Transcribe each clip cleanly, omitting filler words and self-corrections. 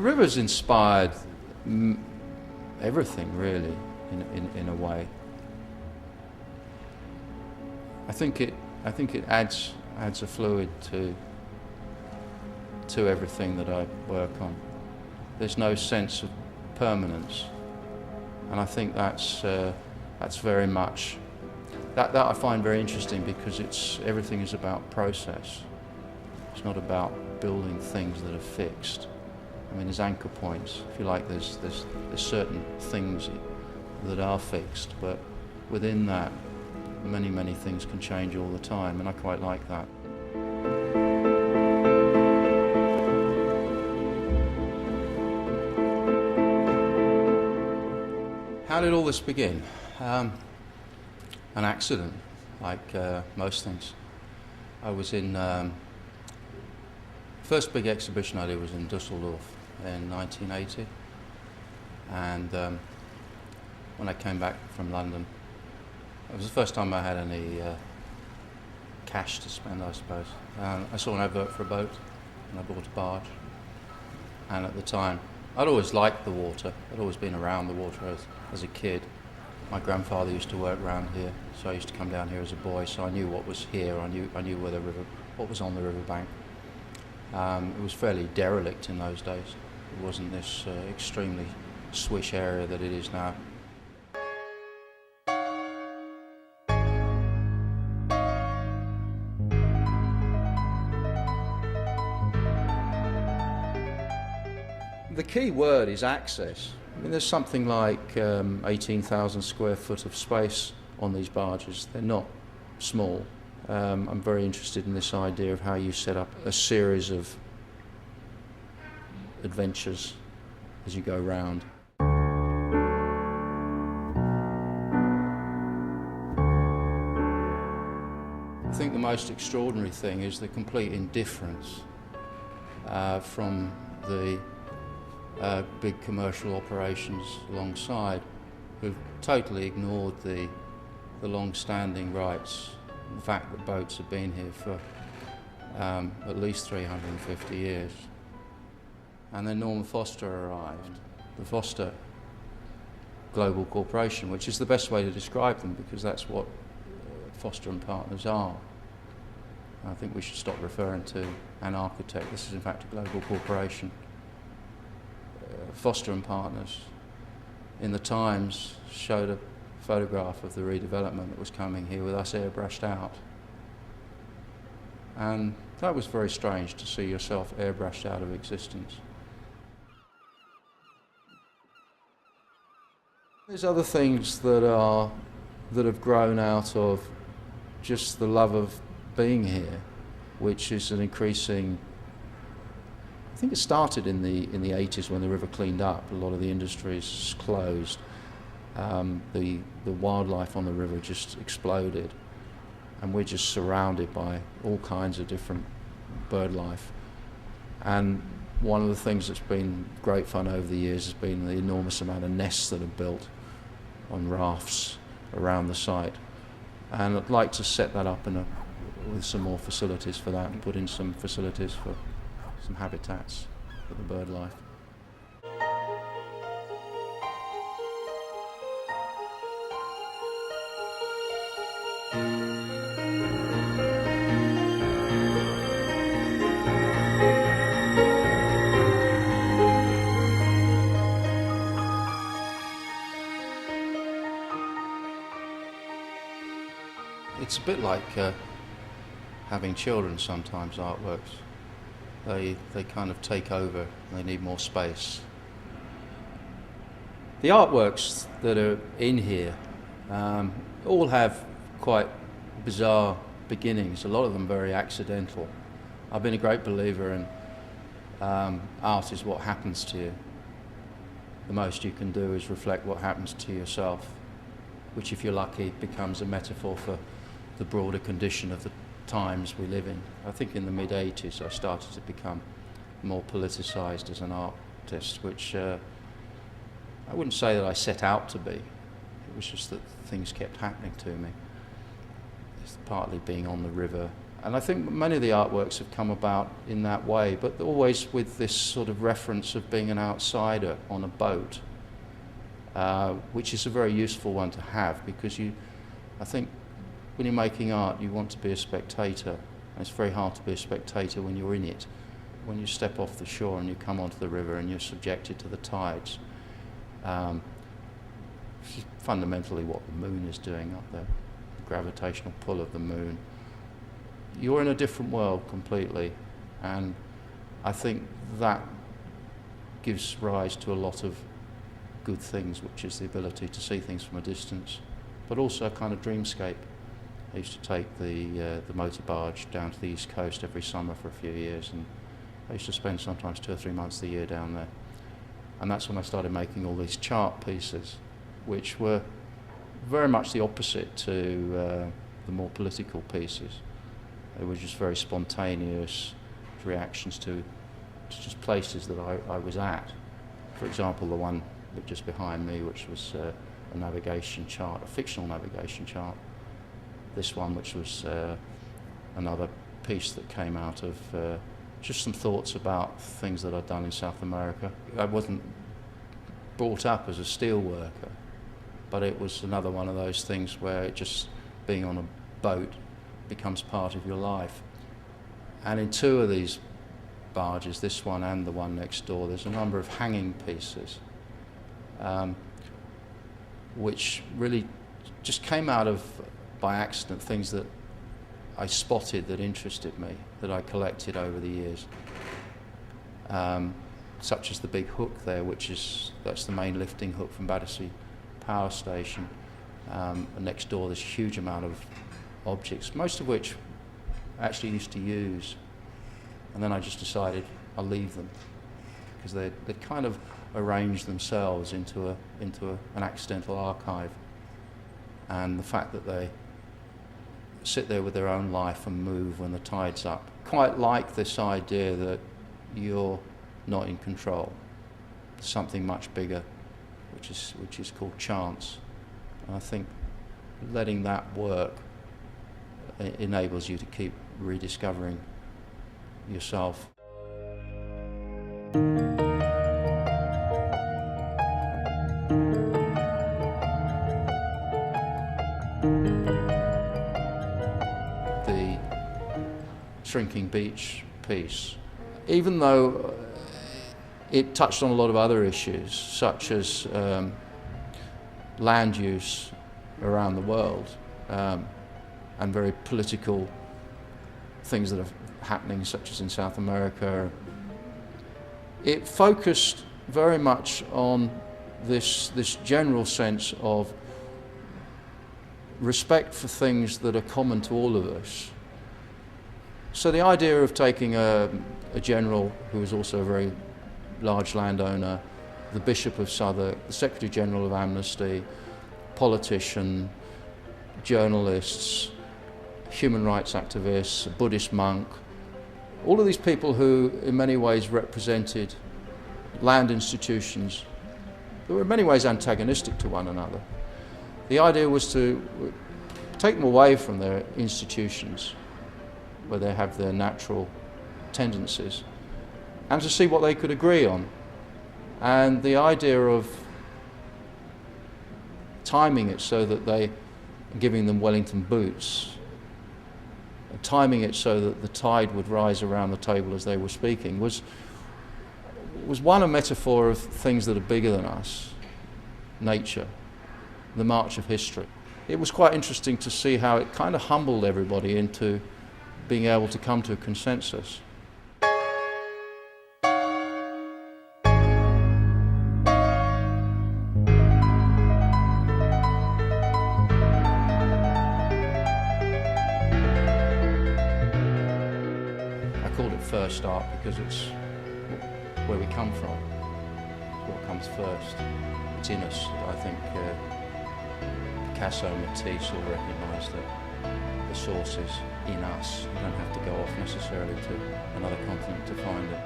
river's inspired everything, really, in a way. I think it adds a fluid to everything that I work on. There's no sense of permanence, and I think that's very much that I find very interesting, because everything is about process. It's not about building things that are fixed. I mean, there's anchor points, if you like. There's certain things that are fixed, but within that, many things can change all the time, and I quite like that. How did all this begin? An accident, like most things. I was in first big exhibition I did was in Düsseldorf in 1980, and when I came back from London, it was the first time I had any cash to spend, I suppose. I saw an advert for a boat, and I bought a barge. And at the time, I'd always liked the water. I'd always been around the water as a kid. My grandfather used to work around here, so I used to come down here as a boy. So I knew what was here. I knew where what was on the riverbank. It was fairly derelict in those days. It wasn't this extremely swish area that it is now. The key word is access. I mean, there's something like 18,000 square foot of space on these barges. They're not small. I'm very interested in this idea of how you set up a series of adventures as you go round. I think the most extraordinary thing is the complete indifference from the big commercial operations alongside, who've totally ignored the long-standing rights, the fact that boats have been here for at least 350 years. And then Norman Foster arrived, the Foster Global Corporation, which is the best way to describe them, because that's what Foster and Partners are. I think we should stop referring to an architect. This is in fact a global corporation. Foster and Partners in the Times showed a photograph of the redevelopment that was coming here with us airbrushed out. And that was very strange, to see yourself airbrushed out of existence. There's other things that have grown out of just the love of being here, which is an increasing. I think it started in the 80s when the river cleaned up. A lot of the industries closed. The wildlife on the river just exploded, and we're just surrounded by all kinds of different bird life. And one of the things that's been great fun over the years has been the enormous amount of nests that are built on rafts around the site. And I'd like to set that up with some more facilities for that, and put in some facilities for some habitats for the bird life. It's a bit like having children sometimes, artworks. They kind of take over, and they need more space. The artworks that are in here all have quite bizarre beginnings, a lot of them very accidental. I've been a great believer in art is what happens to you. The most you can do is reflect what happens to yourself, which, if you're lucky, becomes a metaphor for the broader condition of the times we live in. I think in the mid-80s I started to become more politicised as an artist, which I wouldn't say that I set out to be. It was just that things kept happening to me. It's partly being on the river, And I think many of the artworks have come about in that way, but always with this sort of reference of being an outsider on a boat, which is a very useful one to have, because I think when you're making art, you want to be a spectator, and it's very hard to be a spectator when you're in it. When you step off the shore and you come onto the river and you're subjected to the tides, which is fundamentally what the moon is doing up there, the gravitational pull of the moon. You're in a different world completely, and I think that gives rise to a lot of good things, which is the ability to see things from a distance, but also a kind of dreamscape. I used to take the motor barge down to the East Coast every summer for a few years, and I used to spend sometimes 2 or 3 months a year down there. And that's when I started making all these chart pieces, which were very much the opposite to the more political pieces. They were just very spontaneous reactions to just places that I was at. For example, the one just behind me, which was a navigation chart, a fictional navigation chart. This one, which was another piece that came out of just some thoughts about things that I'd done in South America. I wasn't brought up as a steel worker, but it was another one of those things where just being on a boat becomes part of your life. And in 2 of these barges, this one and the one next door, there's a number of hanging pieces, which really just came out of, by accident, things that I spotted that interested me, that I collected over the years. Such as the big hook there, that's the main lifting hook from Battersea Power Station. And next door there's a huge amount of objects, most of which I actually used to use, and then I just decided I'll leave them, because they'd kind of arranged themselves into an accidental archive. And the fact that they sit there with their own life and move when the tide's up. Quite like this idea that you're not in control. Something much bigger, which is called chance. And I think letting that work enables you to keep rediscovering yourself. The Shrinking Beach piece, even though it touched on a lot of other issues, such as land use around the world, and very political things that are happening, such as in South America. It focused very much on this general sense of respect for things that are common to all of us. So the idea of taking a general who was also a very large landowner, the Bishop of Southwark, the Secretary General of Amnesty, politician, journalists, human rights activists, a Buddhist monk, all of these people who in many ways represented land institutions that were in many ways antagonistic to one another. The idea was to take them away from their institutions where they have their natural tendencies and to see what they could agree on. And the idea of timing it so that they, giving them Wellington boots, timing it so that the tide would rise around the table as they were speaking, was one, a metaphor of things that are bigger than us, nature, the march of history. It was quite interesting to see how it kind of humbled everybody into being able to come to a consensus. First art because it's where we come from. It's what comes first. It's in us. I think Picasso and Matisse all recognised that the source is in us. You don't have to go off necessarily to another continent to find it.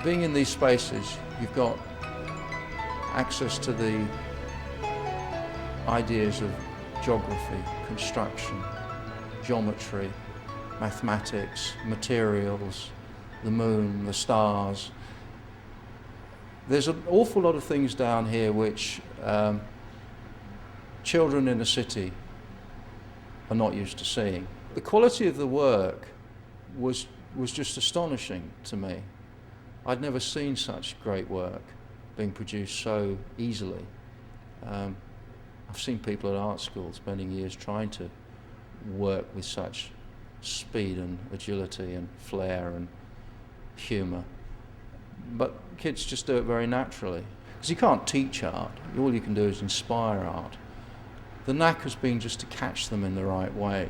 Being in these spaces, you've got access to the ideas of geography, construction, geometry, mathematics, materials, the moon, the stars. There's an awful lot of things down here which children in the city are not used to seeing. The quality of the work was just astonishing to me. I'd never seen such great work being produced so easily. I've seen people at art school spending years trying to work with such speed and agility and flair and humour. But kids just do it very naturally. Because you can't teach art, all you can do is inspire art. The knack has been just to catch them in the right way.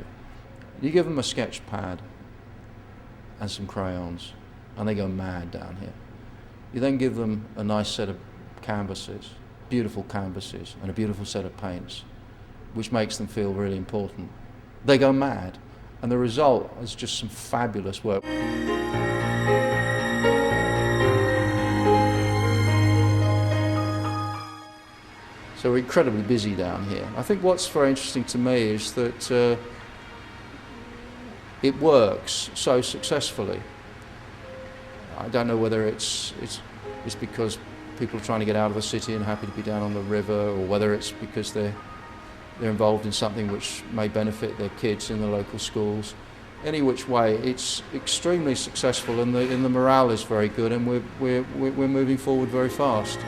You give them a sketch pad and some crayons, and they go mad down here. You then give them a nice set of canvases, beautiful canvases, and a beautiful set of paints, which makes them feel really important. They go mad, and the result is just some fabulous work. So we're incredibly busy down here. I think what's very interesting to me is that it works so successfully. I don't know whether it's because people are trying to get out of the city and happy to be down on the river, or whether it's because they're involved in something which may benefit their kids in the local schools. Any which way, it's extremely successful, and the morale is very good, and we're moving forward very fast.